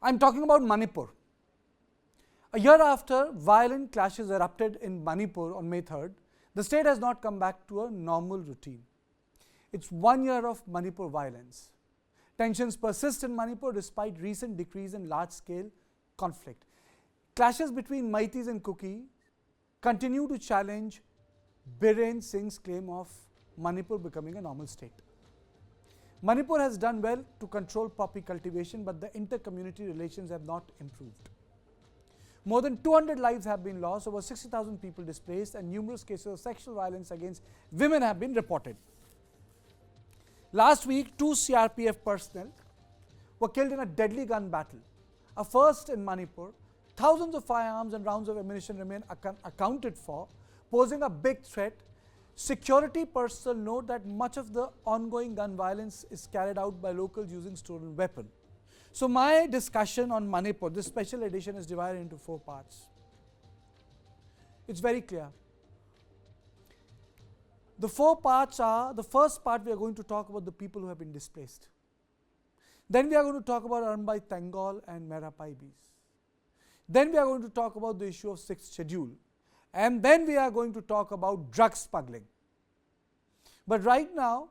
I'm talking about Manipur. A year after violent clashes erupted in Manipur on May 3rd, the state has not come back to a normal routine. It's 1 year of Manipur violence. Tensions persist in Manipur despite recent decrease in large-scale conflict. Clashes between Meiteis and Kuki continue to challenge Biren Singh's claim of Manipur becoming a normal state. Manipur has done well to control poppy cultivation, but the inter-community relations have not improved. More than 200 lives have been lost, over 60,000 people displaced, and numerous cases of sexual violence against women have been reported. Last week, 2 CRPF personnel were killed in a deadly gun battle, a first in Manipur. Thousands of firearms and rounds of ammunition remain accounted for, posing a big threat. Security personnel note that much of the ongoing gun violence is carried out by locals using stolen weapons. So my discussion on Manipur, this special edition, is divided into 4 parts. It's very clear. The 4 parts are, the first part we are going to talk about the people who have been displaced. Then we are going to talk about Arunbhai Tengol and Mera Paibis. Then we are going to talk about the issue of 6th schedule. And then we are going to talk about drug smuggling. But right now,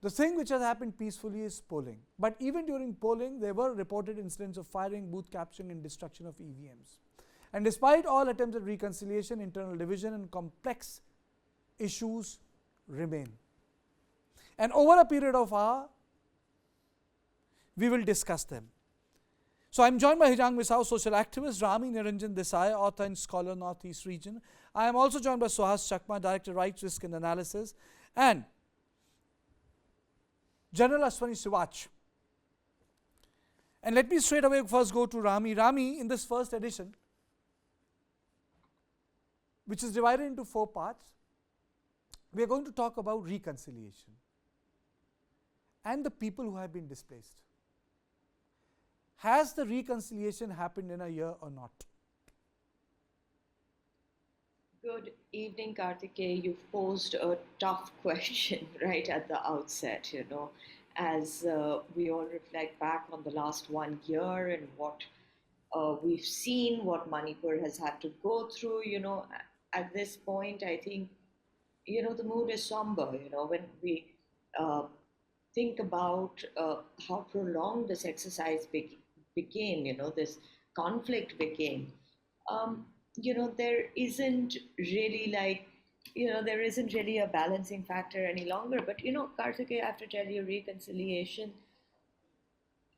the thing which has happened peacefully is polling. But even during polling, there were reported incidents of firing, booth capturing and destruction of EVMs. And despite all attempts at reconciliation, internal division and complex issues remain. And over a period of hour, we will discuss them. So I'm joined by Hijang Misao, social activist, Rami Niranjan Desai, author and scholar, Northeast region. I am also joined by Suhas Chakma, Director, Rights, Risk and Analysis, and General Ashwani Sivach. And let me straight away first go to Rami. Rami, in this first edition, which is divided into 4 parts, we are going to talk about reconciliation and the people who have been displaced. Has the reconciliation happened in a year or not? Good evening, Karthikeya. You've posed a tough question right at the outset, as we all reflect back on the last 1 year and what we've seen, what Manipur has had to go through, at this point, I think, the mood is somber, when we think about how prolonged this exercise became, this conflict became. There isn't really there isn't really a balancing factor any longer. But, Karthikeya, I have to tell you, reconciliation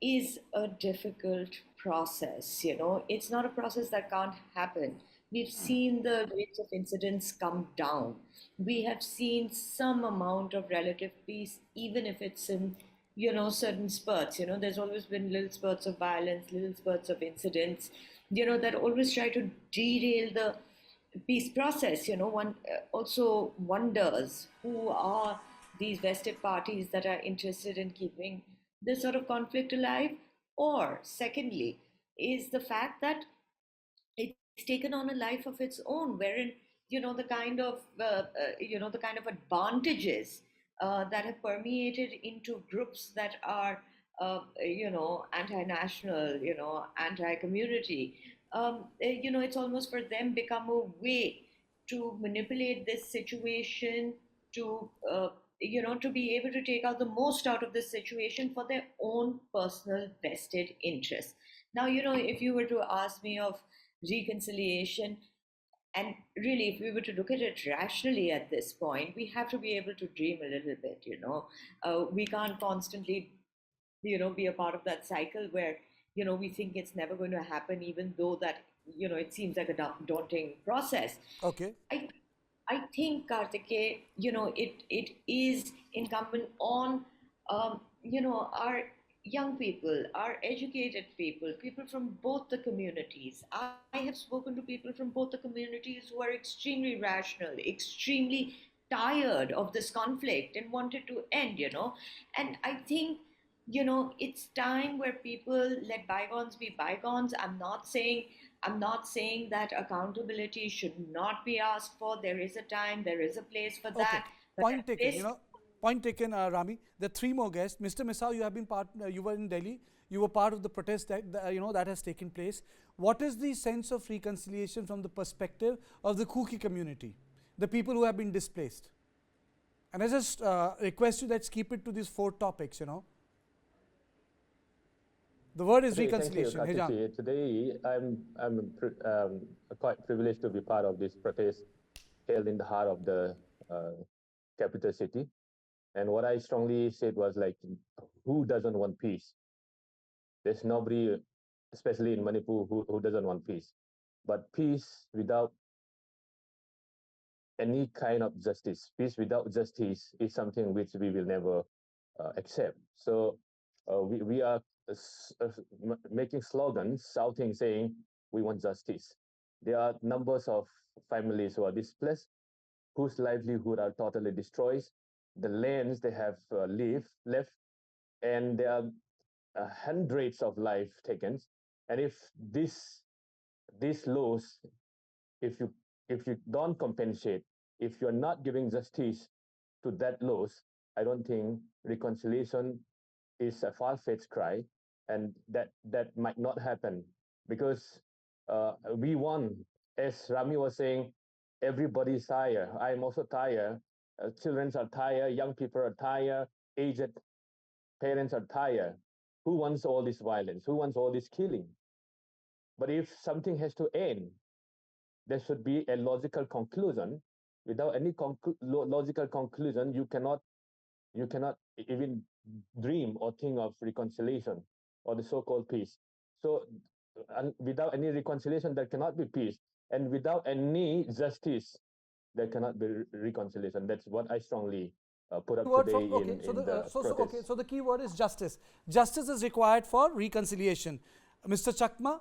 is a difficult process. It's not a process that can't happen. We've seen the rates of incidents come down. We have seen some amount of relative peace, even if it's in, certain spurts. There's always been little spurts of violence, little spurts of incidents, that always try to derail the peace process. One also wonders who are these vested parties that are interested in keeping this sort of conflict alive. Or secondly, is the fact that it's taken on a life of its own, wherein the kind of the kind of advantages that have permeated into groups that are anti-national, anti-community. It's almost for them become a way to manipulate this situation, to to be able to take out the most out of this situation for their own personal vested interests. Now, if you were to ask me of reconciliation, and really, if we were to look at it rationally at this point, we have to be able to dream a little bit. We can't constantly be a part of that cycle where we think it's never going to happen, even though that it seems like a daunting process. Okay. I think, Karthikeya, it is incumbent on our young people, our educated people, people from both the communities. I have spoken to people from both the communities who are extremely rational, extremely tired of this conflict and wanted to end. And I think it's time where people let bygones be bygones. I'm not saying that accountability should not be asked for. There is a time, there is a place for that. But Point taken. Point taken, Rami. There are 3 more guests. Mr. Misao, you have been you were in Delhi. You were part of the protest that has taken place. What is the sense of reconciliation from the perspective of the Kuki community, the people who have been displaced? And I just request you, let's keep it to these 4 topics. The word is reconciliation. Thank you, Kartikeya. Today, I'm quite privileged to be part of this protest held in the heart of the capital city. And what I strongly said was like, who doesn't want peace? There's nobody, especially in Manipur, who doesn't want peace. But peace without any kind of justice, peace without justice is something which we will never accept. So we are making slogans, shouting, saying, we want justice. There are numbers of families who are displaced, whose livelihood are totally destroyed, the lands they have left, and there are hundreds of lives taken. And if these laws, if you don't compensate, if you're not giving justice to that loss, I don't think reconciliation is a far-fetched cry, and that might not happen, because we want, as Rami was saying, everybody's tired. I'm also tired. Children are tired. Young people are tired. Aged parents are tired. Who wants all this violence? Who wants all this killing? But if something has to end, there should be a logical conclusion. Without any logical conclusion, you cannot even dream or think of reconciliation or the so-called peace. So without any reconciliation, there cannot be peace. And without any justice, there cannot be reconciliation. That's what I strongly put up today in the protest. So the key word is justice. Justice is required for reconciliation. Mr. Chakma?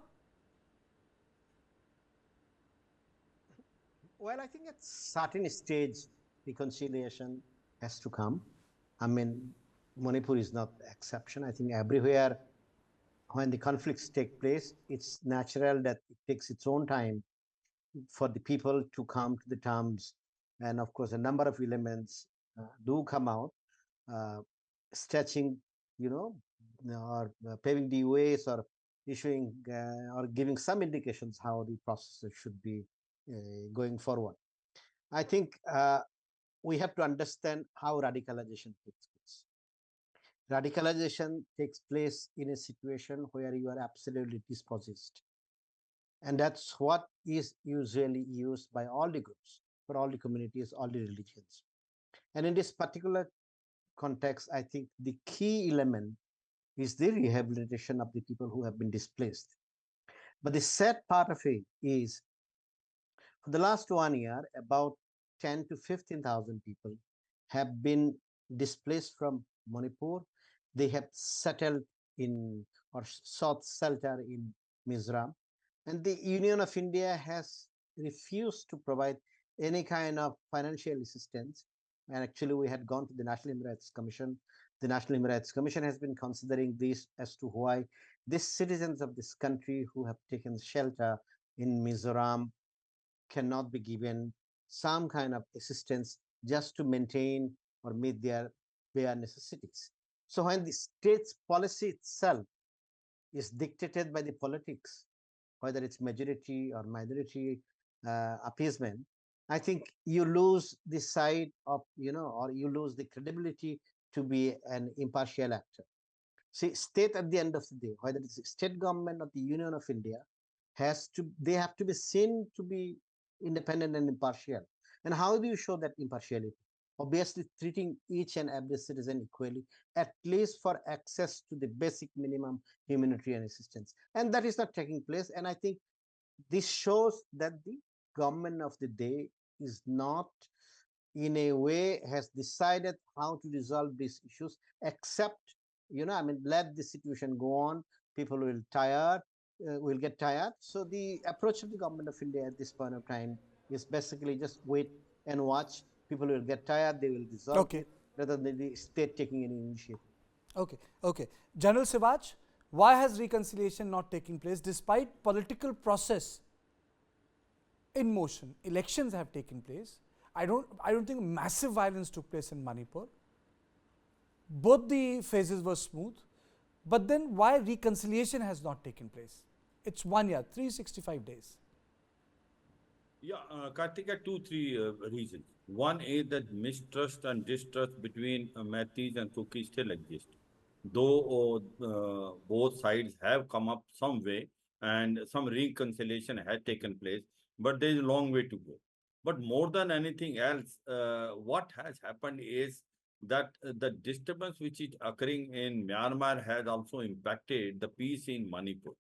Well, I think at certain stage, reconciliation has to come. I mean, Manipur is not the exception. I think everywhere when the conflicts take place, it's natural that it takes its own time for the people to come to the terms. And of course, a number of elements do come out, stretching, or paving the ways, or issuing or giving some indications how the process should be going forward. I think we have to understand how radicalization takes place. Radicalization takes place in a situation where you are absolutely dispossessed. And that's what is usually used by all the groups, for all the communities, all the religions. And in this particular context, I think the key element is the rehabilitation of the people who have been displaced. But the sad part of it is, for the last 1 year, about 10 to 15,000 people have been displaced from Manipur. They have settled in or sought shelter in Mizoram. And the Union of India has refused to provide any kind of financial assistance. And actually, we had gone to the National Human Rights Commission. The National Human Rights Commission has been considering this as to why these citizens of this country who have taken shelter in Mizoram cannot be given some kind of assistance just to maintain or meet their bare necessities. So when the state's policy itself is dictated by the politics, whether it's majority or minority appeasement, I think you lose the side of, or you lose the credibility to be an impartial actor. See, state at the end of the day, whether it's the state government or the Union of India, they have to be seen to be independent and impartial. And how do you show that impartiality? Obviously, treating each and every citizen equally, at least for access to the basic minimum humanitarian assistance. And that is not taking place. And I think this shows that the government of the day is not, in a way, has decided how to resolve these issues, except, let the situation go on. People will get tired. So the approach of the government of India at this point of time is basically just wait and watch. People will get tired, they will resolve it, rather than the state taking any initiative. Okay. General Sivaj, why has reconciliation not taking place despite political process in motion? Elections have taken place. I don't think massive violence took place in Manipur. Both the phases were smooth. But then why reconciliation has not taken place? It's 1 year, 365 days. Yeah, Kartika, two, three reasons. One is that mistrust and distrust between Meiteis and Kuki still exist. Though both sides have come up some way and some reconciliation has taken place, but there is a long way to go. But more than anything else, what has happened is that the disturbance which is occurring in Myanmar has also impacted the peace in Manipur.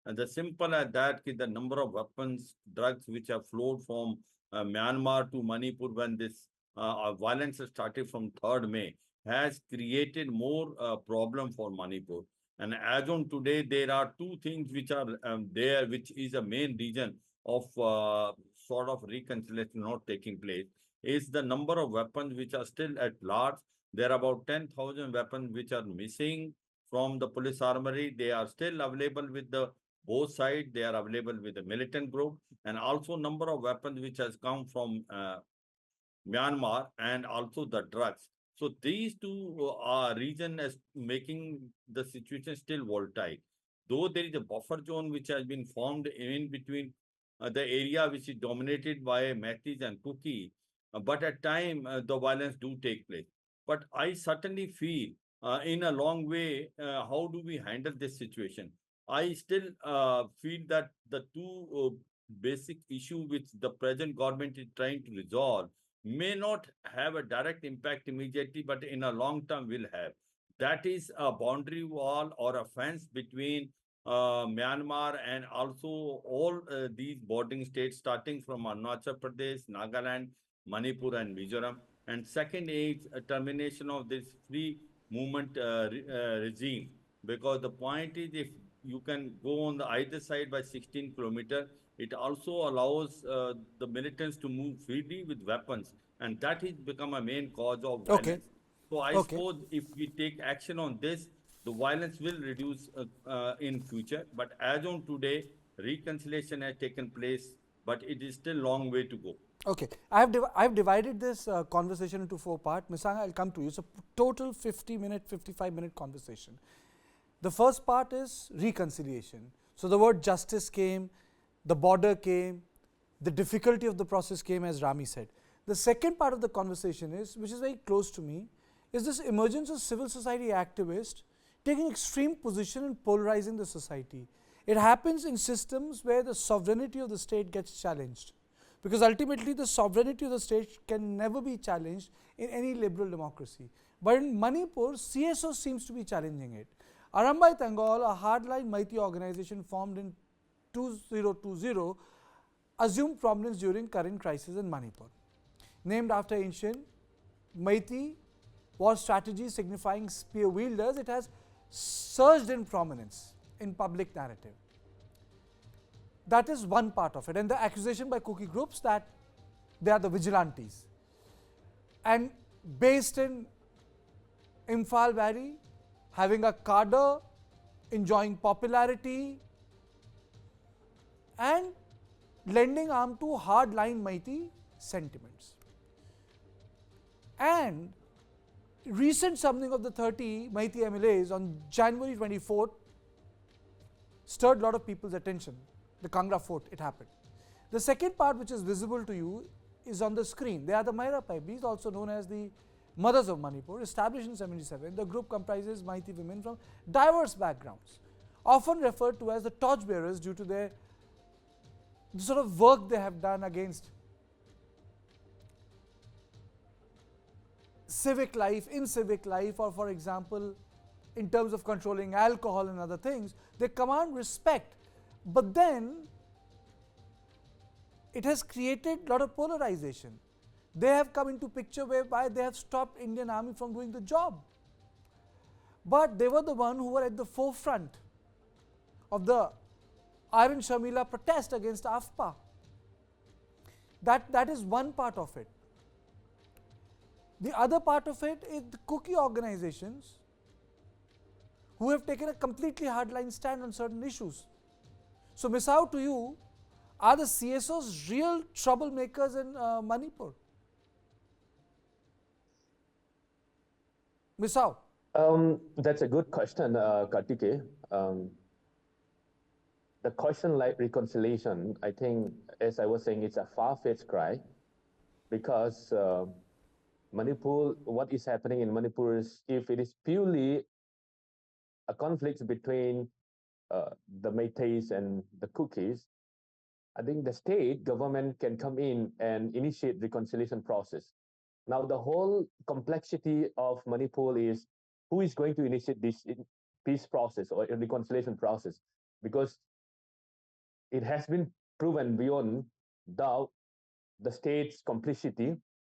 And the simple as that is the number of weapons, drugs which have flowed from Myanmar to Manipur when this violence started from 3rd May has created more problem for Manipur. And as on today, there are two things which are there, which is a main reason of sort of reconciliation not taking place, is the number of weapons which are still at large. There are about 10,000 weapons which are missing from the police armory. They are still available with the both sides. They are available with the militant group, and also number of weapons which has come from Myanmar, and also the drugs. So these two region is making the situation still volatile. Though there is a buffer zone which has been formed in between the area which is dominated by Meiteis and Kuki, but at time the violence do take place. But I certainly feel in a long way, how do we handle this situation? I still feel that the two basic issue which the present government is trying to resolve may not have a direct impact immediately, but in a long term will have. That is a boundary wall or a fence between Myanmar and also all these bordering states, starting from Arunachal Pradesh, Nagaland, Manipur, and Mizoram. And second is a termination of this free movement regime, because the point is if you can go on the either side by 16 kilometers, it also allows the militants to move freely with weapons, and that has become a main cause of Okay. violence. So I Okay. suppose if we take action on this, the violence will reduce in future. But as on today, reconciliation has taken place, but it is still long way to go. Okay, I've divided this conversation into 4 parts. Misanga, I'll come to you. It's a total 50-minute, 55-minute conversation. The first part is reconciliation. So the word justice came, the border came, the difficulty of the process came, as Rami said. The second part of the conversation is, which is very close to me, is this emergence of civil society activists taking extreme position and polarizing the society. It happens in systems where the sovereignty of the state gets challenged, because ultimately the sovereignty of the state can never be challenged in any liberal democracy. But in Manipur, CSO seems to be challenging it. Arambai Tangol, a hardline Meitei organization formed in 2020, assumed prominence during current crisis in Manipur. Named after ancient Meitei war strategy signifying spear wielders, it has surged in prominence in public narrative. That is one part of it, and the accusation by Kuki groups that they are the vigilantes. And based in Imphal Valley, having a cadre, enjoying popularity, and lending arm to hardline Meitei sentiments. And recent summoning of the 30 Meitei MLAs on January 24th stirred a lot of people's attention. The Kangra fort, it happened. The second part, which is visible to you, is on the screen. They are the Maira Paibis, also known as the Mothers of Manipur, established in 77. The group comprises Meitei women from diverse backgrounds, often referred to as the torchbearers due to the sort of work they have done against civic life, in civic life, or for example, in terms of controlling alcohol and other things. They command respect, but then it has created a lot of polarization. They have come into picture whereby they have stopped Indian Army from doing the job. But they were the one who were at the forefront of the Iron Shamila protest against AFPA. That is one part of it. The other part of it is the Kuki organizations who have taken a completely hardline stand on certain issues. So, Misao, to you, are the CSOs real troublemakers in Manipur? Misao. That's a good question, Kartike. The question like reconciliation, I think, as I was saying, it's a far-fetched cry because Manipur, what is happening in Manipur is if it is purely a conflict between the Meiteis and the Kukis, I think the state government can come in and initiate reconciliation process. Now, the whole complexity of Manipur is who is going to initiate this peace process or reconciliation process, because it has been proven beyond doubt the state's complicity,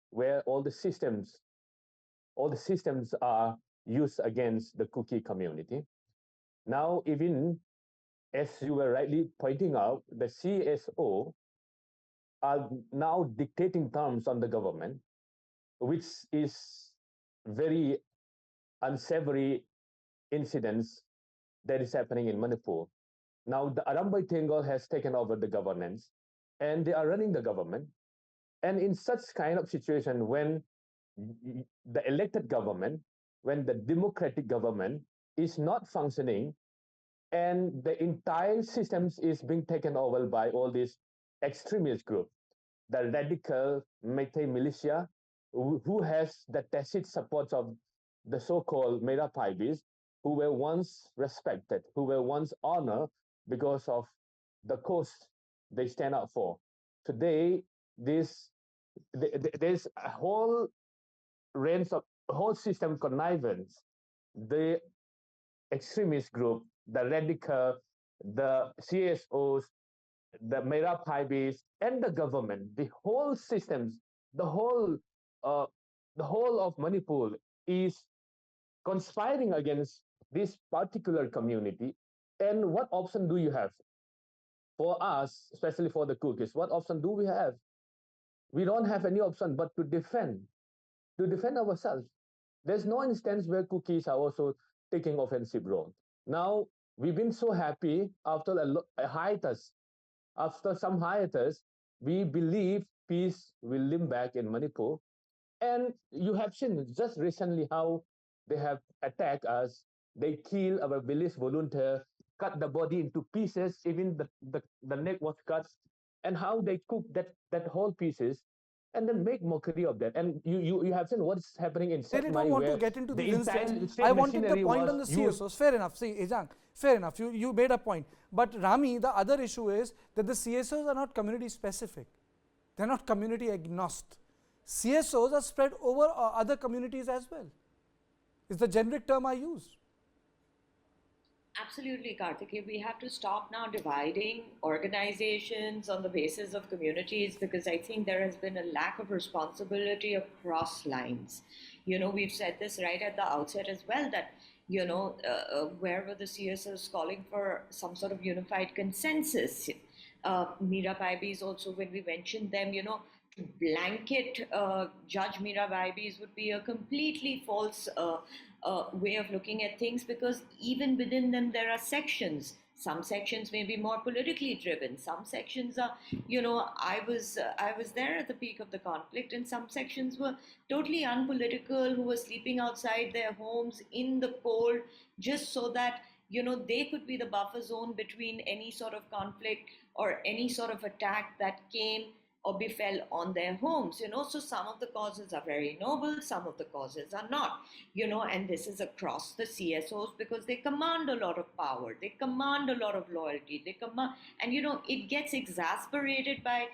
where all the systems are used against the Kuki community. Now, even as you were rightly pointing out, the CSO are now dictating terms on the government, which is very unsavory incidents that is happening in Manipur. Now, the Arambai Tengal has taken over the governance and they are running the government. And in such kind of situation, when the elected government, when the democratic government is not functioning and the entire systems is being taken over by all these extremist groups, the radical Meitei militia, who has the tacit support of the so-called Mera Paibis, who were once respected, who were once honored because of the cause they stand up for. Today, there's a whole range of whole system connivance. The extremist group, the radical, the CSOs, the Mera Paibis, and the government, the whole systems, the whole, uh, the whole of Manipur is conspiring against this particular community. And what option do you have? For us, especially for the cookies, what option do we have? We don't have any option but to defend ourselves. There's no instance where cookies are also taking offensive role. Now, we've been so happy after a hiatus. After some hiatus, we believe peace will limp back in Manipur. And you have seen just recently how they have attacked us. They kill our village volunteer, cut the body into pieces, even the neck was cut, and how they cook that whole pieces and then make mockery of that. And you have seen what's happening in Really don't Setmai, want to where get into the these entire incidents. state I wanted the machinery point was on the used. CSOs. Fair enough. See, Ejang, fair enough. You made a point. But Rami, the other issue is that the CSOs are not community specific. They're not community agnostic. CSOs are spread over other communities as well. It's the generic term I use. Absolutely, Karthikeya. We have to stop now dividing organizations on the basis of communities, because I think there has been a lack of responsibility across lines. We've said this right at the outset as well, that, where were the CSOs calling for some sort of unified consensus? Mira Baibis also, when we mentioned them, to blanket Judge Mira Baibis would be a completely false way of looking at things, because even within them there are sections. Some sections may be more politically driven. Some sections are, I was there at the peak of the conflict, and some sections were totally unpolitical, who were sleeping outside their homes in the cold, just so that they could be the buffer zone between any sort of conflict or any sort of attack that came or befell on their homes. So some of the causes are very noble, some of the causes are not. And this is across the CSOs, because they command a lot of power, they command a lot of loyalty, they command, and it gets exasperated by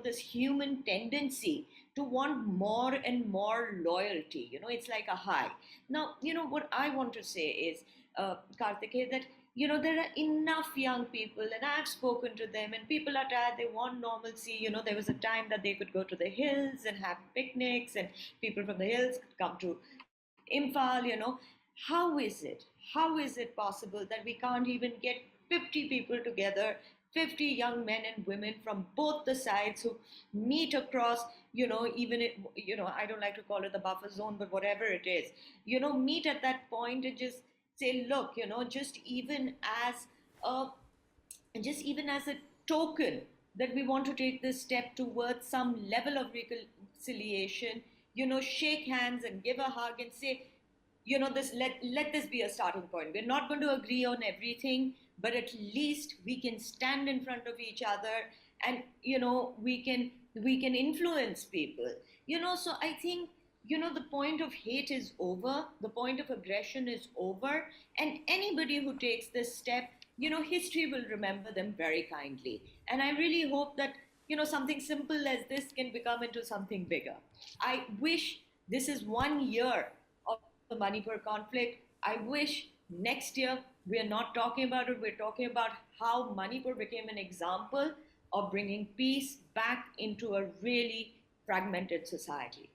this human tendency to want more and more loyalty. It's like a high. Now, what I want to say is, Karthikeya, that there are enough young people, and I've spoken to them, and people are tired, they want normalcy. There was a time that they could go to the hills and have picnics, and people from the hills could come to Imphal. How is it possible that we can't even get 50 people together, 50 young men and women from both the sides, who meet across, even if, I don't like to call it the buffer zone, but whatever it is, meet at that point and just say, look, a just even as a token that we want to take this step towards some level of reconciliation, shake hands and give a hug and say, let this be a starting point. We're not going to agree on everything, but at least we can stand in front of each other, and we can influence people. So I think the point of hate is over, the point of aggression is over, and anybody who takes this step, history will remember them very kindly. And I really hope that something simple as this can become into something bigger. I wish this is 1 year of the Manipur conflict. I wish next year we are not talking about it, we're talking about how Manipur became an example of bringing peace back into a really fragmented society.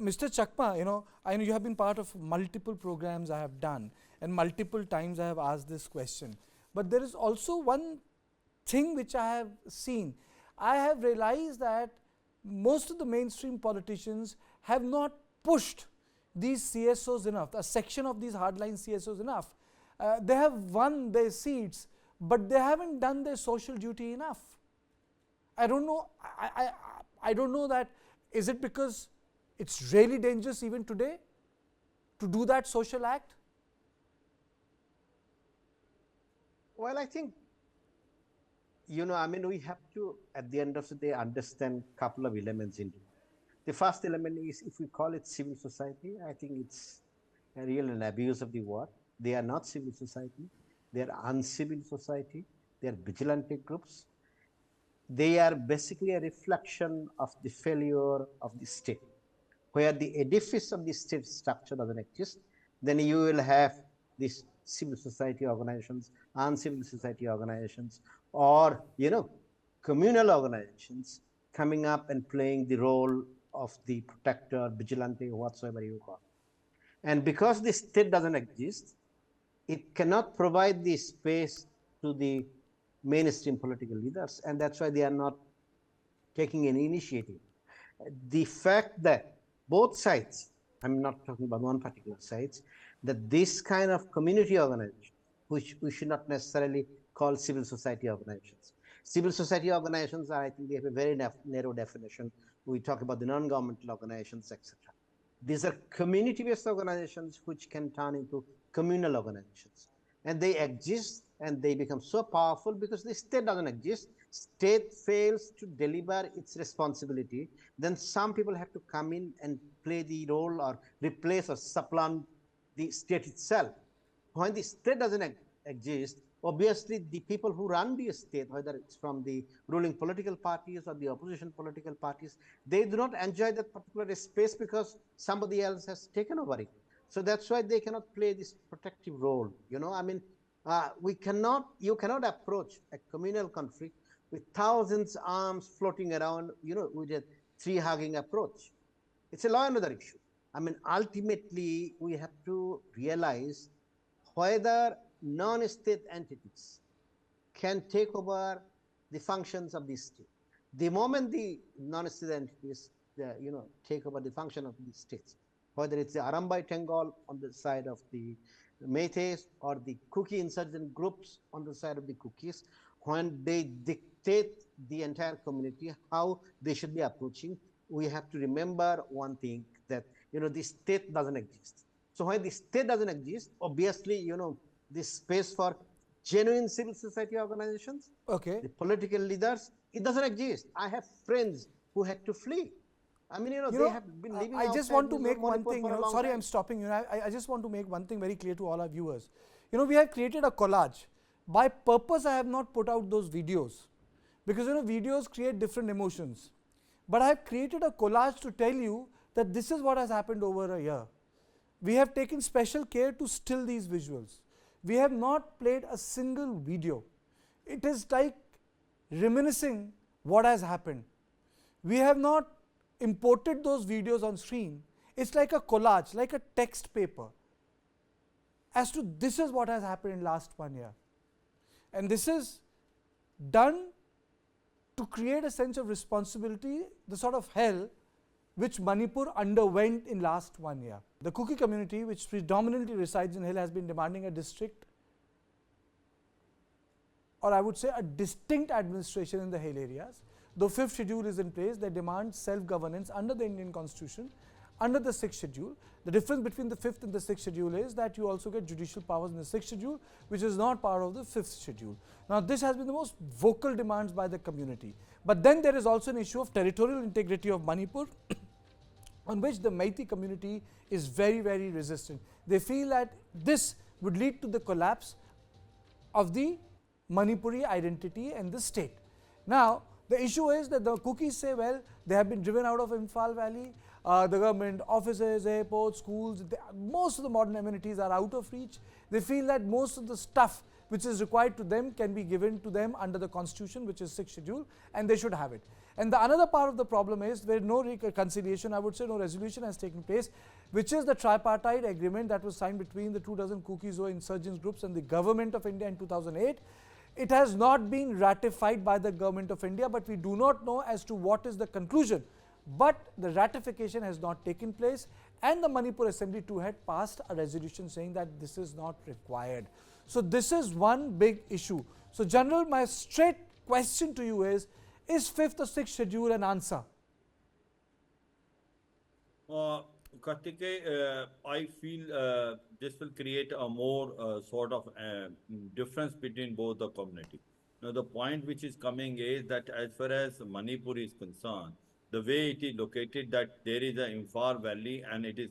Mr. Chakma, I know you have been part of multiple programs I have done, and multiple times I have asked this question. But there is also one thing which I have seen. I have realized that most of the mainstream politicians have not pushed these CSOs enough, a section of these hardline CSOs enough. They have won their seats, but they haven't done their social duty enough. I don't know. I don't know that. Is it because it's really dangerous even today to do that social act? Well, I think, we have to, at the end of the day, understand a couple of elements into it. The first element is, if we call it civil society, I think it's an abuse of the word. They are not civil society. They are uncivil society. They are vigilante groups. They are basically a reflection of the failure of the state. Where the edifice of the state structure doesn't exist, then you will have these civil society organizations, uncivil society organizations, or communal organizations coming up and playing the role of the protector, vigilante, whatsoever you call. And because the state doesn't exist, it cannot provide the space to the mainstream political leaders, and that's why they are not taking any initiative. The fact that both sides, I'm not talking about one particular side, that this kind of community organization, which we should not necessarily call civil society organizations. Civil society organizations are, I think, they have a very narrow definition. We talk about the non-governmental organizations, etc. These are community-based organizations which can turn into communal organizations. And they exist and they become so powerful because the state doesn't exist. State fails to deliver its responsibility, then some people have to come in and play the role or replace or supplant the state itself. When the state doesn't exist, obviously the people who run the state, whether it's from the ruling political parties or the opposition political parties, they do not enjoy that particular space because somebody else has taken over it. So that's why they cannot play this protective role. You cannot approach a communal conflict with thousands arms floating around, with a tree-hugging approach. It's a law and order issue. Ultimately, we have to realize whether non-state entities can take over the functions of the state. The moment the non-state entities, take over the function of the states, whether it's the Arambai Tengal on the side of the Meiteis or the Kuki insurgent groups on the side of the Kukis, when they dictate the entire community how they should be approaching, we have to remember one thing, that the state doesn't exist. So when the state doesn't exist, obviously this space for genuine civil society organizations, Okay. the political leaders, it doesn't exist. I have friends who had to flee. They have been living I just want to make one Manipur thing, for a long sorry, time. I'm stopping you. I just want to make one thing very clear to all our viewers. We have created a collage. By purpose, I have not put out those videos because videos create different emotions. But I have created a collage to tell you that this is what has happened over a year. We have taken special care to still these visuals. We have not played a single video. It is like reminiscing what has happened. We have not imported those videos on screen. It's like a collage, like a text paper, as to this is what has happened in last 1 year. And this is done to create a sense of responsibility, the sort of hell which Manipur underwent in last 1 year. The Kuki community, which predominantly resides in Hill, has been demanding a district, or I would say a distinct administration in the Hill areas. the 5th schedule is in place. They demand self-governance under the Indian Constitution, under the 6th schedule. The difference between the 5th and the 6th schedule is that you also get judicial powers in the 6th schedule, which is not part of the 5th schedule. Now, this has been the most vocal demands by the community. But then there is also an issue of territorial integrity of Manipur, on which the Meiteis community is very, very resistant. They feel that this would lead to the collapse of the Manipuri identity and the state. Now, the issue is that the Kukis say, well, they have been driven out of Imphal Valley, the government offices, airports, schools, most of the modern amenities are out of reach. They feel that most of the stuff which is required to them can be given to them under the constitution, which is 6th schedule, and they should have it. And the another part of the problem is where no reconciliation, I would say no resolution has taken place, which is the tripartite agreement that was signed between the 2 dozen Kuki-Zomis insurgents groups and the government of India in 2008. It has not been ratified by the government of India, but we do not know as to what is the conclusion. But the ratification has not taken place, and the Manipur Assembly too had passed a resolution saying that this is not required. So this is one big issue. So General, my straight question to you is 5th or 6th schedule an answer? Kartike, I feel this will create a more sort of difference between both the community. Now, the point which is coming is that as far as Manipur is concerned, the way it is located, that there is an Imphal Valley and it is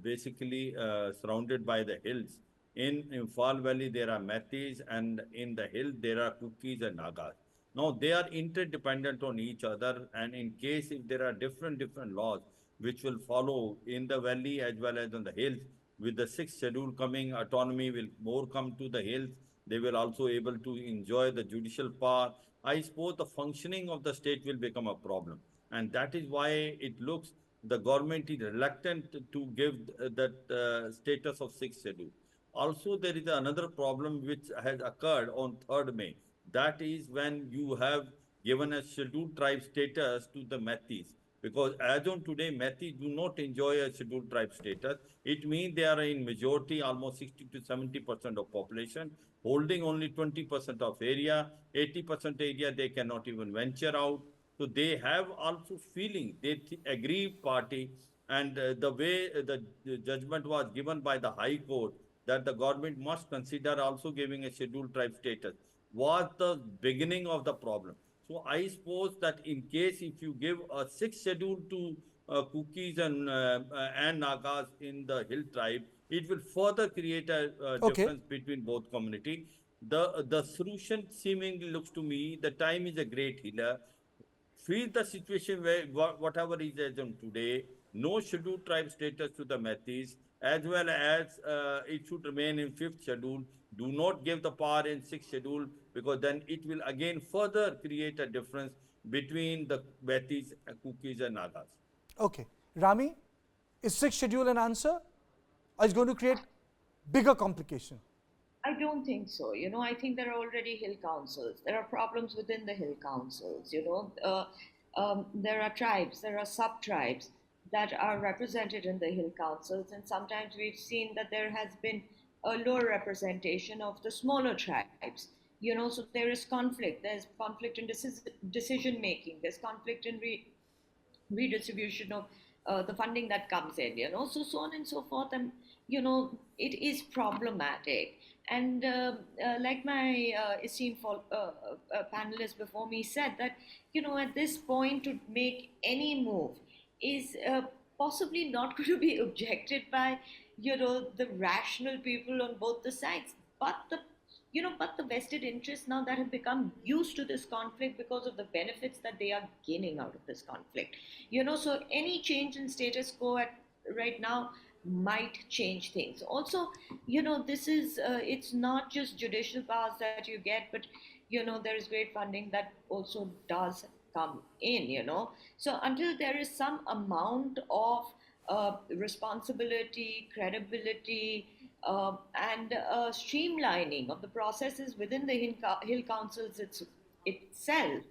basically surrounded by the hills. In Imphal Valley, there are Meiteis, and in the hill, there are Kukis and Nagas. Now, they are interdependent on each other, and in case if there are different laws which will follow in the valley as well as on the hills, with the 6th schedule coming, autonomy will more come to the hills. They will also able to enjoy the judicial power. I suppose the functioning of the state will become a problem, and that is why it looks the government is reluctant to give that status of 6th schedule. Also, there is another problem which has occurred on 3rd May. That is when you have given a scheduled tribe status to the Meiteis. Because as on today, Meiteis do not enjoy a scheduled tribe status. It means they are in majority, almost 60 to 70% of population, holding only 20% of area, 80% area they cannot even venture out. So they have also feeling, they agree party, and the way the judgment was given by the High Court that the government must consider also giving a scheduled tribe status was the beginning of the problem. So I suppose that in case if you give a 6th schedule to Kukis and Nagas in the hill tribe, it will further create a difference between both community. The solution seemingly looks to me, the time is a great healer. Feel the situation where whatever is as on today, no scheduled tribe status to the Meiteis, as well as it should remain in 5th schedule. Do not give the power in 6th schedule, because then it will again further create a difference between the Meiteis, Kukis and Nagas. Okay. Rami, is 6th schedule an answer, or is going to create bigger complication? I don't think so. I think there are already hill councils. There are problems within the hill councils. There are tribes, there are sub-tribes that are represented in the hill councils, and sometimes we've seen that there has been a lower representation of the smaller tribes. So there is conflict. There's conflict in decision making. There's conflict in redistribution of the funding that comes in. So on and so forth. And it is problematic. And like my esteemed panelist before me said, that at this point to make any move is possibly not going to be objected by the rational people on both the sides, but the vested interests now that have become used to this conflict because of the benefits that they are gaining out of this conflict. So any change in status quo right now might change things. Also, this is it's not just judicial powers that you get, but there is great funding that also does come in. So until there is some amount of responsibility, credibility, and streamlining of the processes within the hill councils itself,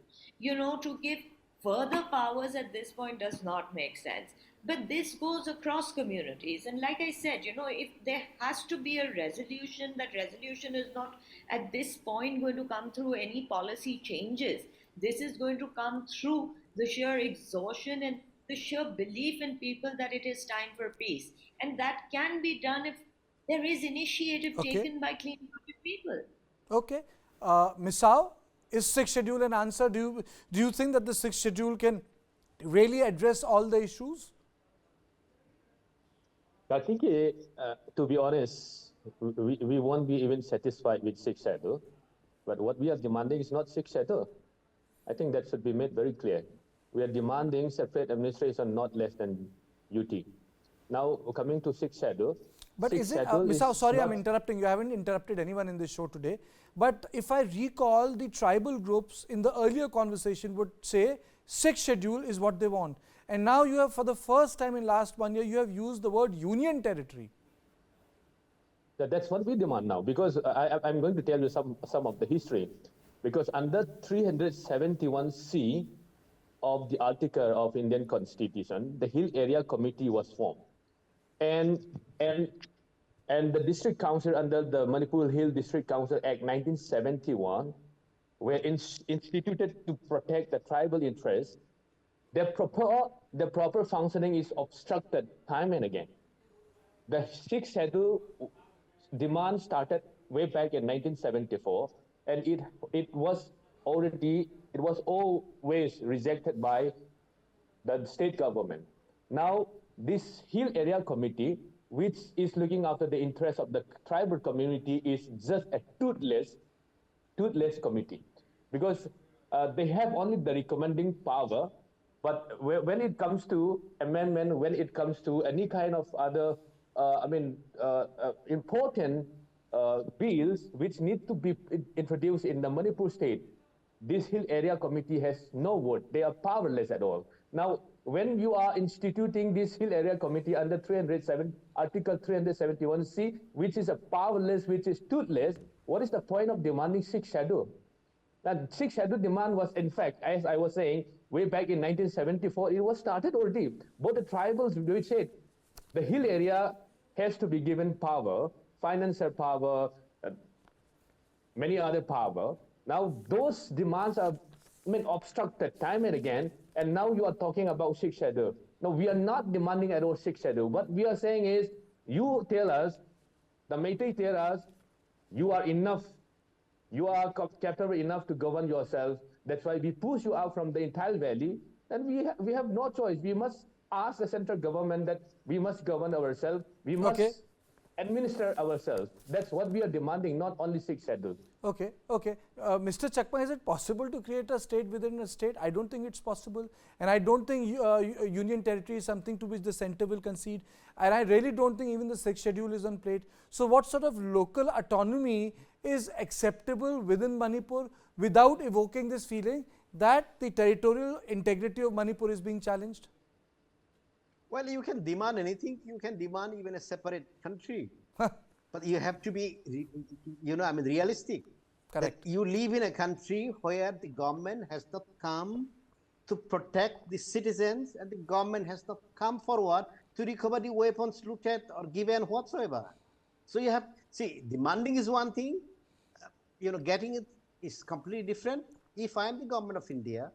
to give further powers at this point does not make sense. But this goes across communities. And like I said, if there has to be a resolution, that resolution is not at this point going to come through any policy changes. This is going to come through the sheer exhaustion and the sheer belief in people that it is time for peace. And that can be done if there is initiative Okay. taken by clean-hearted people. Okay. Misao, is sixth schedule an answer? Do you think that the sixth schedule can really address all the issues? I think, to be honest, we won't be even satisfied with six schedule. But what we are demanding is not six schedule. I think that should be made very clear. We are demanding separate administration, not less than UT. Now, coming to sixth schedule, But sixth is it, schedule Misao, is sorry, I'm not. interrupting you. I haven't interrupted anyone in this show today. But if I recall, the tribal groups in the earlier conversation would say sixth schedule is what they want. And now you have, for the first time in last 1 year, you have used the word union territory. That's what we demand now, because I'm going to tell you some of the history. Because under 371C of the Article of Indian Constitution, the Hill Area Committee was formed. And, and, and the district council under the Manipur Hill District Council Act 1971 were instituted to protect the tribal interests. The proper functioning is obstructed time and again. The sixth schedule demand started way back in 1974, and it was always rejected by the state government. Now, this Hill Area Committee, which is looking after the interests of the tribal community, is just a toothless committee, because they have only the recommending power, but when it comes to amendment, when it comes to any kind of other, important bills which need to be introduced in the Manipur state, this Hill Area Committee has no vote. They are powerless at all. Now, when you are instituting this Hill Area Committee under Article 371C, which is a powerless, which is toothless, what is the point of demanding sixth schedule? That sixth schedule demand was, in fact, as I was saying, way back in 1974, it was started already. Both the tribals, we said, the hill area has to be given power, financial power, many other power. Now those demands are obstructed time and again, and now you are talking about sixth schedule. No, we are not demanding at all sixth schedule. What we are saying is, you tell us, the Meiteis tell us, you are enough, you are capable enough to govern yourself. That's why we push you out from the entire valley, and we have no choice. We must ask the central government that we must govern ourselves, we Okay. must administer ourselves. That's what we are demanding, not only sixth schedule. Okay, okay. Mr. Chakma, is it possible to create a state within a state? I don't think it's possible. And I don't think union territory is something to which the center will concede. And I really don't think even the sixth schedule is on plate. So what sort of local autonomy is acceptable within Manipur without evoking this feeling that the territorial integrity of Manipur is being challenged? Well, you can demand anything. You can demand even a separate country. But you have to be, realistic. Correct. That you live in a country where the government has not come to protect the citizens, and the government has not come forward to recover the weapons looted or given whatsoever. So you have, see, demanding is one thing, getting it is completely different. If I am the government of India,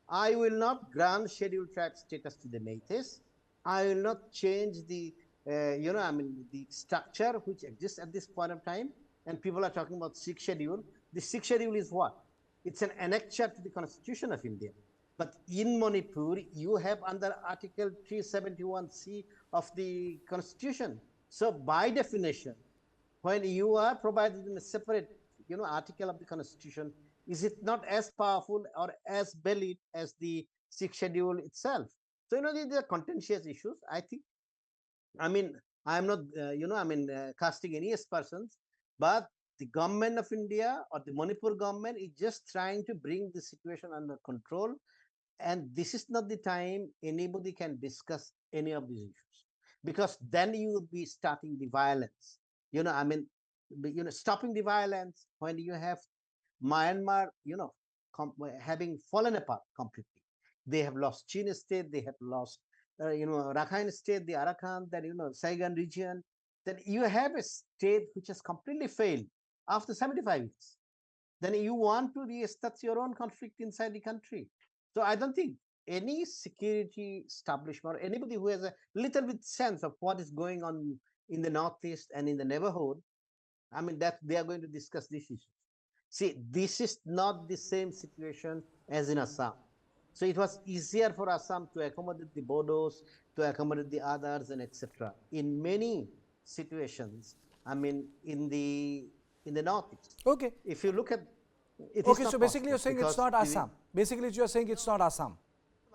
I will not grant scheduled tribe status to the Meiteis. I will not change the, the structure which exists at this point of time. And people are talking about sixth schedule. The sixth schedule is what? It's an annexure to the Constitution of India. But in Manipur, you have under Article 371C of the Constitution. So by definition, when you are provided in a separate, article of the Constitution, is it not as powerful or as valid as the sixth schedule itself? So, these are contentious issues. I think, I'm not, casting any aspersions, but the government of India or the Manipur government is just trying to bring the situation under control. And this is not the time anybody can discuss any of these issues, because then you would be starting the violence. Stopping the violence when you have Myanmar, having fallen apart completely. They have lost Chin state, they have lost, Rakhine state, the Arakan, then, Saigon region. Then you have a state which has completely failed after 75 years. then you want to that's your own conflict inside the country. So I don't think any security establishment or anybody who has a little bit sense of what is going on in the Northeast and in the neighborhood, I mean, that they are going to discuss this issue. See, this is not the same situation as in Assam. So it was easier for Assam to accommodate the Bodos, to accommodate the others, and etc. In many situations, I mean, in the Northeast, Okay. if you look at it, Okay, is so not basically you're possible saying it's because not Assam. Basically, you're saying it's not Assam.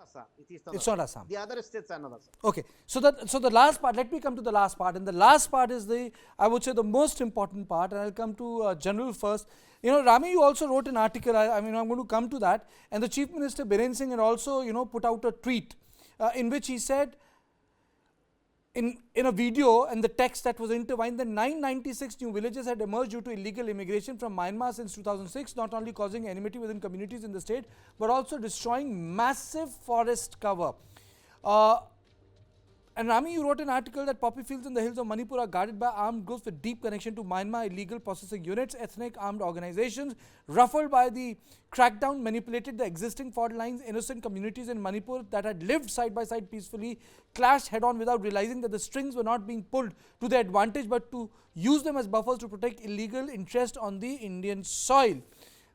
Assam. It is It's not Assam. The other states are not Assam. Okay, so the last part. Let me come to the last part, and the last part is I would say the most important part. And I'll come to General first. You know, Rami, you also wrote an article. I mean, I'm going to come to that. And the Chief Minister Biren Singh had also, put out a tweet in which he said, in a video and the text that was intertwined, the 996 new villages had emerged due to illegal immigration from Myanmar since 2006, not only causing enmity within communities in the state, but also destroying massive forest cover. And Rami, you wrote an article that poppy fields in the hills of Manipur are guarded by armed groups with deep connection to Myanmar illegal processing units, ethnic armed organizations. Ruffled by the crackdown, manipulated the existing fault lines. Innocent communities in Manipur that had lived side by side peacefully clashed head on without realizing that the strings were not being pulled to their advantage, but to use them as buffers to protect illegal interest on the Indian soil.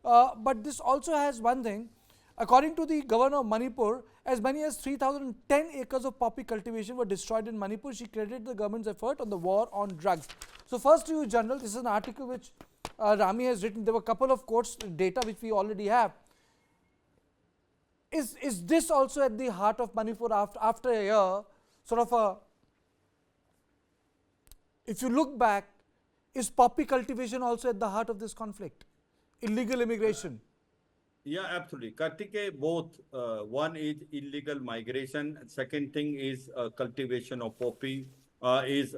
But this also has one thing. According to the governor of Manipur, as many as 3,010 acres of poppy cultivation were destroyed in Manipur. She credited the government's effort on the war on drugs. So first to you, General, this is an article which Rami has written. There were a couple of quotes, data which we already have. Is this also at the heart of Manipur after a year, sort of a, if you look back, is poppy cultivation also at the heart of this conflict? Illegal immigration? Yeah, absolutely. Kartike, both. One is illegal migration. Second thing is cultivation of poppy is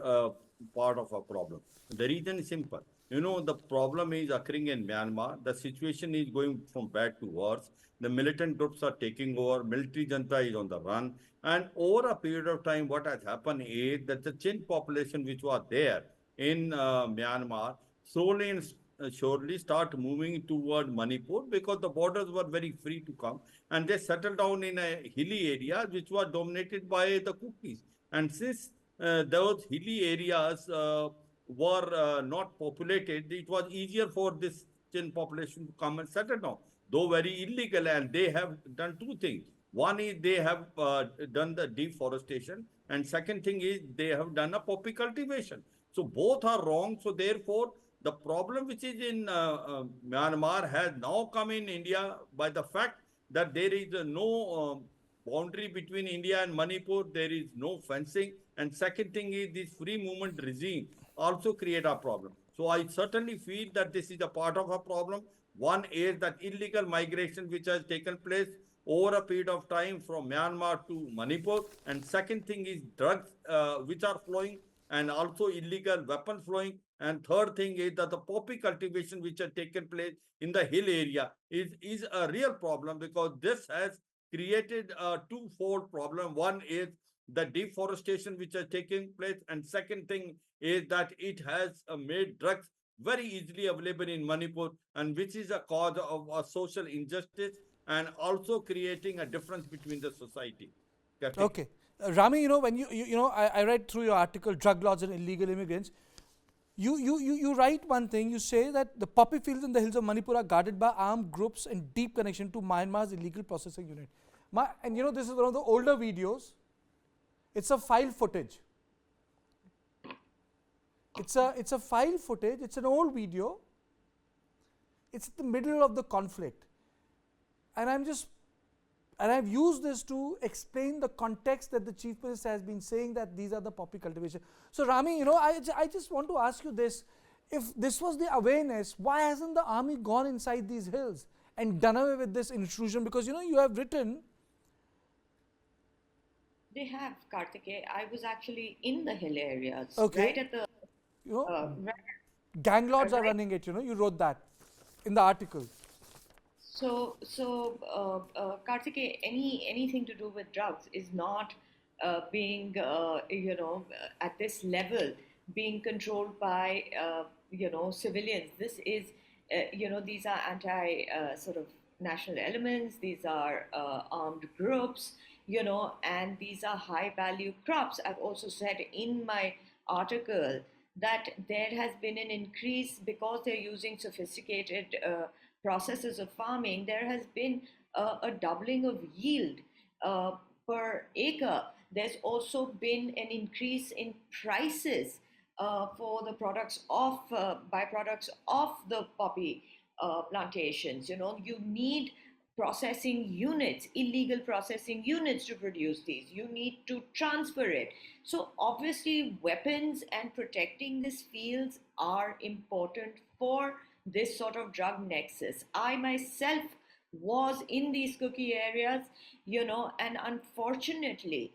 part of a problem. The reason is simple. You know, the problem is occurring in Myanmar. The situation is going from bad to worse. The militant groups are taking over. Military junta is on the run. And over a period of time, what has happened is that the Chin population which was there in Myanmar slowly and surely start moving toward Manipur because the borders were very free to come, and they settled down in a hilly area which was dominated by the Kukis. And since those hilly areas were not populated, it was easier for this Chin population to come and settle down, though very illegal. And they have done two things. One is they have done the deforestation, and second thing is they have done a poppy cultivation. So both are wrong. So therefore, the problem which is in Myanmar has now come in India by the fact that there is no boundary between India and Manipur. There is no fencing. And second thing is this free movement regime also create a problem. So I certainly feel that this is a part of a problem. One is that illegal migration which has taken place over a period of time from Myanmar to Manipur. And second thing is drugs which are flowing and also illegal weapon flowing. And third thing is that the poppy cultivation which has taken place in the hill area is a real problem because this has created a twofold problem. One is the deforestation which has taken place, and second thing is that it has made drugs very easily available in Manipur, and which is a cause of a social injustice and also creating a difference between the society. Kartik? Okay. Rami, when I read through your article, Drug Lords and Illegal Immigrants. You write one thing. You say that the poppy fields in the hills of Manipur are guarded by armed groups in deep connection to Myanmar's illegal processing unit. And this is one of the older videos. It's a file footage. It's a file footage. It's an old video. It's the middle of the conflict, and I've used this to explain the context that the Chief Minister has been saying that these are the poppy cultivation. So Rami, I just want to ask you this. If this was the awareness, why hasn't the army gone inside these hills and done away with this intrusion? Because you have written. They have, Kartike. I was actually in the hill areas, Okay. right at the Gang lords are running it, you wrote that in the article. So, Kartike, anything to do with drugs is not being, at this level, being controlled by, civilians. This is these are anti sort of national elements, these are armed groups, and these are high value crops. I've also said in my article that there has been an increase because they're using sophisticated processes of farming. There has been a doubling of yield per acre. There's also been an increase in prices for the products of byproducts of the poppy plantations. You need processing units, illegal processing units to produce these. You need to transfer it. So obviously weapons and protecting these fields are important for this sort of drug nexus. I myself was in these cookie areas, and unfortunately,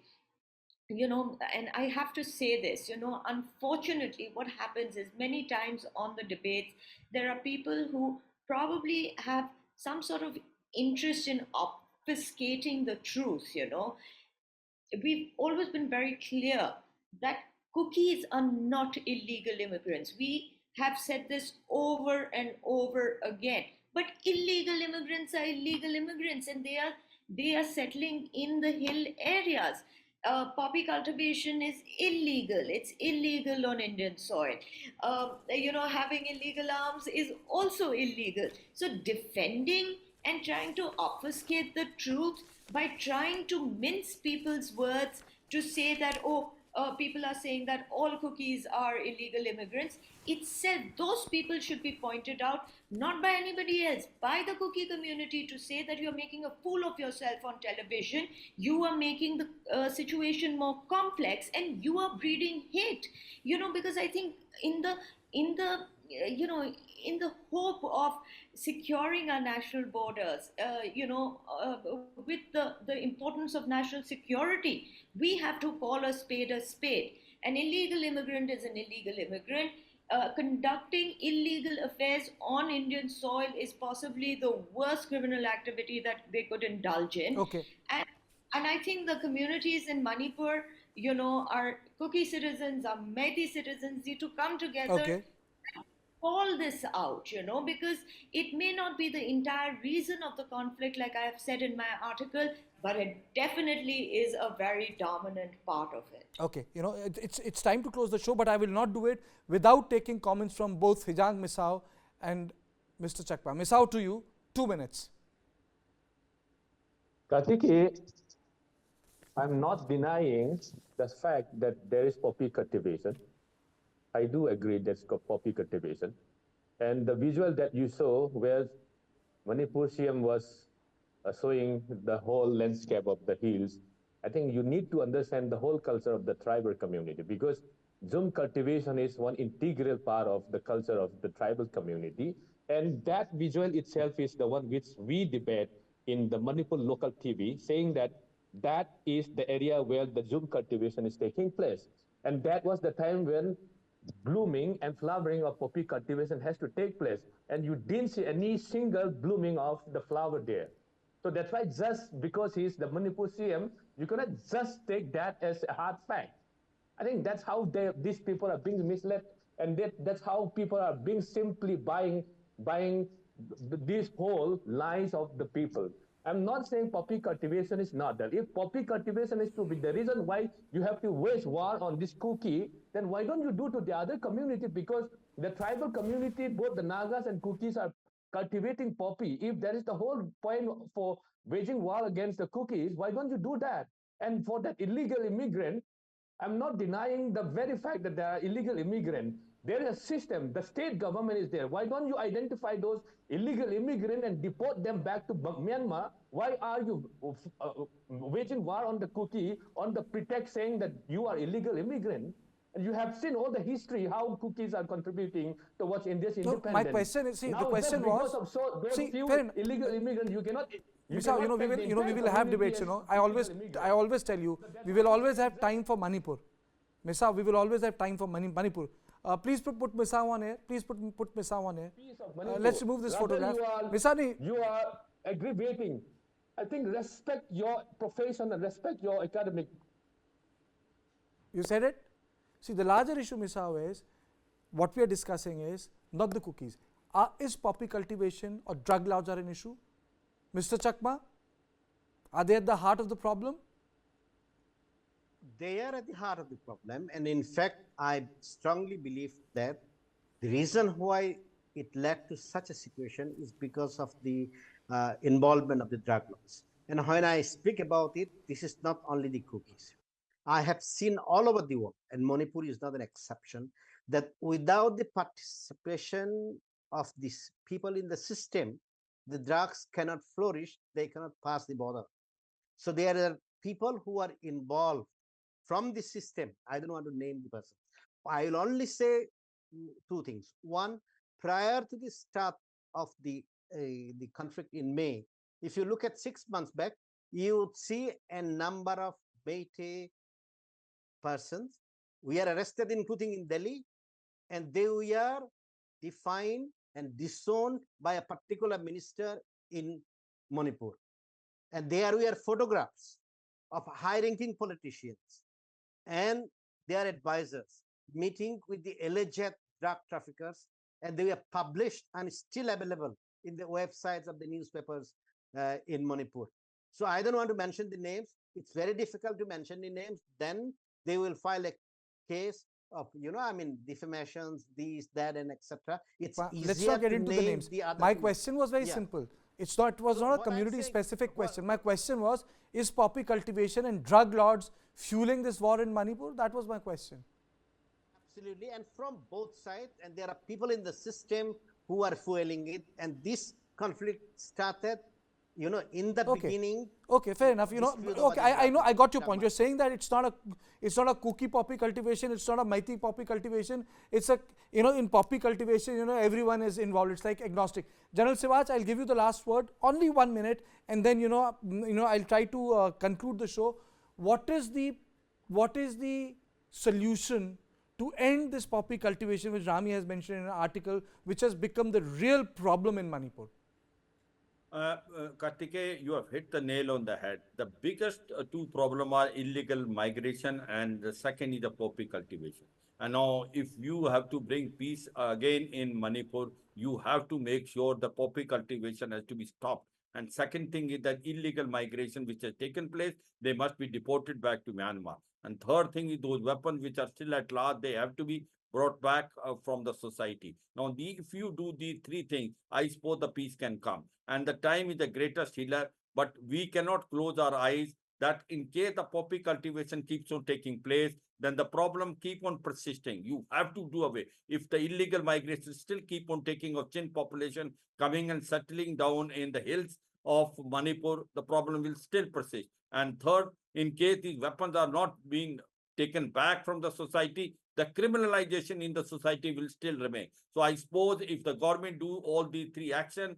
and I have to say this, unfortunately, what happens is many times on the debates, there are people who probably have some sort of interest in obfuscating the truth. We've always been very clear that cookies are not illegal immigrants. We have said this over and over again. But illegal immigrants are illegal immigrants, and they are settling in the hill areas. Poppy cultivation is illegal. It's illegal on Indian soil. Having illegal arms is also illegal. So defending and trying to obfuscate the truth by trying to mince people's words to say that, people are saying that all cookies are illegal immigrants. It's said those people should be pointed out, not by anybody else, by the cookie community, to say that you're making a fool of yourself on television. You are making the situation more complex, and you are breeding hate. Because I think in the in the hope of securing our national borders, with the importance of national security, we have to call a spade a spade. An illegal immigrant is an illegal immigrant. Conducting illegal affairs on Indian soil is possibly the worst criminal activity that they could indulge in. Okay. And I think the communities in Manipur, are Kuki citizens, are Meiteis citizens, need to come together. Okay. Call this out, because it may not be the entire reason of the conflict, like I have said in my article, but it definitely is a very dominant part of it. Okay, it's time to close the show, but I will not do it without taking comments from both Hijang Misao and Mr. Chakma. Misao, to you, 2 minutes. Kartike, I'm not denying the fact that there is poppy cultivation. I do agree there's poppy cultivation. And the visual that you saw where Manipur CM was showing the whole landscape of the hills, I think you need to understand the whole culture of the tribal community, because Zoom cultivation is one integral part of the culture of the tribal community. And that visual itself is the one which we debate in the Manipur local TV, saying that that is the area where the Zoom cultivation is taking place. And that was the time when blooming and flowering of poppy cultivation has to take place. And you didn't see any single blooming of the flower there. So that's why just because he's the Manipur CM, you cannot just take that as a hard fact. I think that's how these people are being misled, and that's how people are being simply buying these whole lies of the people. I'm not saying poppy cultivation is not that. If poppy cultivation is to be the reason why you have to wage war on this cookie, then why don't you do to the other community? Because the tribal community, both the Nagas and Kukis, are cultivating poppy. If that is the whole point for waging war against the cookies, why don't you do that? And for that illegal immigrant, I'm not denying the very fact that there are illegal immigrants. There is a system. The state government is there. Why don't you identify those illegal immigrants and deport them back to Myanmar? Why are you waging war on the cookie on the pretext saying that you are illegal immigrant? And you have seen all the history, how cookies are contributing towards India's independence. My question is, the question was, illegal immigrants, you cannot. Misao, we will have debates. I always tell you, we will always have time for Manipur. Misao, we will always have time for Manipur. Please put Misao on air. Please put Misao on air. Let's remove this photograph. Misani, you are aggravating. I think respect your profession and respect your academic. You said it. See, the larger issue, Misao, is what we are discussing is not the cookies. is poppy cultivation or drug lords are an issue? Mr. Chakma, are they at the heart of the problem? They are at the heart of the problem. And in fact, I strongly believe that the reason why it led to such a situation is because of the involvement of the drug lords. And when I speak about it, this is not only the cookies. I have seen all over the world, and Manipur is not an exception, that without the participation of these people in the system, the drugs cannot flourish, they cannot pass the border. So there are people who are involved from the system. I don't want to name the person. I will only say two things. One, prior to the start of the conflict in May, if you look at 6 months back, you would see a number of Meiteis persons we are arrested, including in Delhi, and they were defined and disowned by a particular minister in Manipur. And there were photographs of high-ranking politicians and their advisors meeting with the alleged drug traffickers, and they were published and still available in the websites of the newspapers in Manipur. So I don't want to mention the names. It's very difficult to mention the names. Then they will file a case of, defamations, these, that, and etc. It's easier. Let's not get into the names. My question was very Yeah. simple. It was not a community-specific question. My question was, is poppy cultivation and drug lords fueling this war in Manipur? That was my question. Absolutely, and from both sides, and there are people in the system who are fueling it, and this conflict started, in the beginning. Okay, fair enough. Okay, I know, I got your point. You're saying that it's not a cookie poppy cultivation, it's not a Meiteis poppy cultivation. It's a, in poppy cultivation, everyone is involved. It's like agnostic. General Sivaj, I'll give you the last word, only 1 minute, and then I'll try to conclude the show. What is the solution to end this poppy cultivation, which Rami has mentioned in an article, which has become the real problem in Manipur? Kartikeya, you have hit the nail on the head. The biggest two problems are illegal migration, and the second is the poppy cultivation. And now, if you have to bring peace again in Manipur, you have to make sure the poppy cultivation has to be stopped. And second thing is that illegal migration which has taken place, they must be deported back to Myanmar. And third thing is those weapons which are still at large, they have to be brought back from the society. Now, if you do these three things, I suppose the peace can come. And the time is the greatest healer, but we cannot close our eyes that in case the poppy cultivation keeps on taking place, then the problem keep on persisting. You have to do away. If the illegal migration still keep on taking of Chin population coming and settling down in the hills of Manipur, the problem will still persist. And third, in case these weapons are not being taken back from the society, the criminalization in the society will still remain. So I suppose if the government do all these three actions,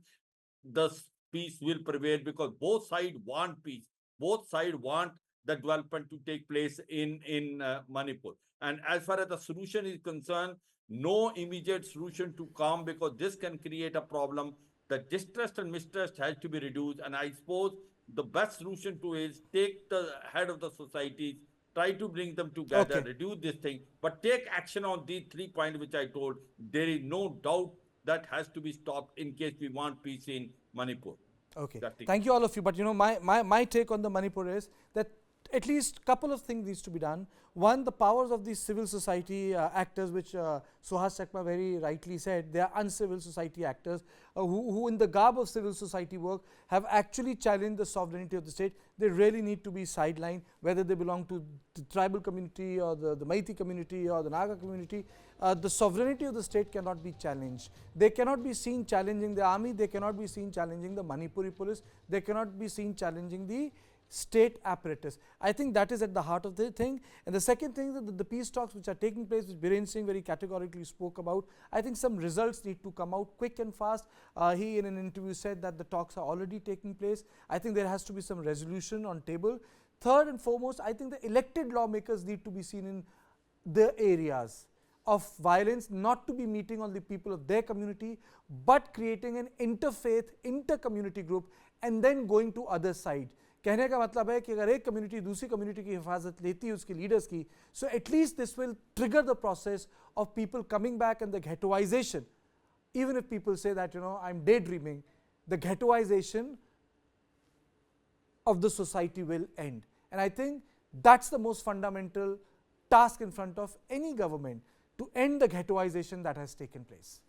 the peace will prevail because both sides want peace. Both sides want the development to take place in Manipur. And as far as the solution is concerned, no immediate solution to come because this can create a problem. The distrust and mistrust has to be reduced. And I suppose the best solution to is take the head of the societies, try to bring them together, reduce this thing, but take action on these 3 points which I told. There is no doubt that has to be stopped in case we want peace in Manipur. Okay, thank you all of you. But my take on the Manipur is that at least a couple of things needs to be done. One, the powers of these civil society actors, which Suhas Chakma very rightly said, they are uncivil society actors who in the garb of civil society work have actually challenged the sovereignty of the state. They really need to be sidelined, whether they belong to the tribal community or the Meiteis community or the Naga community. The sovereignty of the state cannot be challenged. They cannot be seen challenging the army, they cannot be seen challenging the Manipuri police, they cannot be seen challenging the state apparatus. I think that is at the heart of the thing. And the second thing, that the peace talks which are taking place, which Biren Singh very categorically spoke about, I think some results need to come out quick and fast. He in an interview said that the talks are already taking place. I think there has to be some resolution on table. Third and foremost, I think the elected lawmakers need to be seen in the areas of violence, not to be meeting on the people of their community, but creating an interfaith, inter-community group and then going to other side. कहने का मतलब है कि अगर एक community दूसरी community की हिफाजत लेती है उसकी लीडर्स की, so at least this will trigger the process of people coming back and the ghettoization even if people say that, I'm daydreaming, the ghettoization of the society will end. And I think that's the most fundamental task in front of any government, to end the ghettoization that has taken place.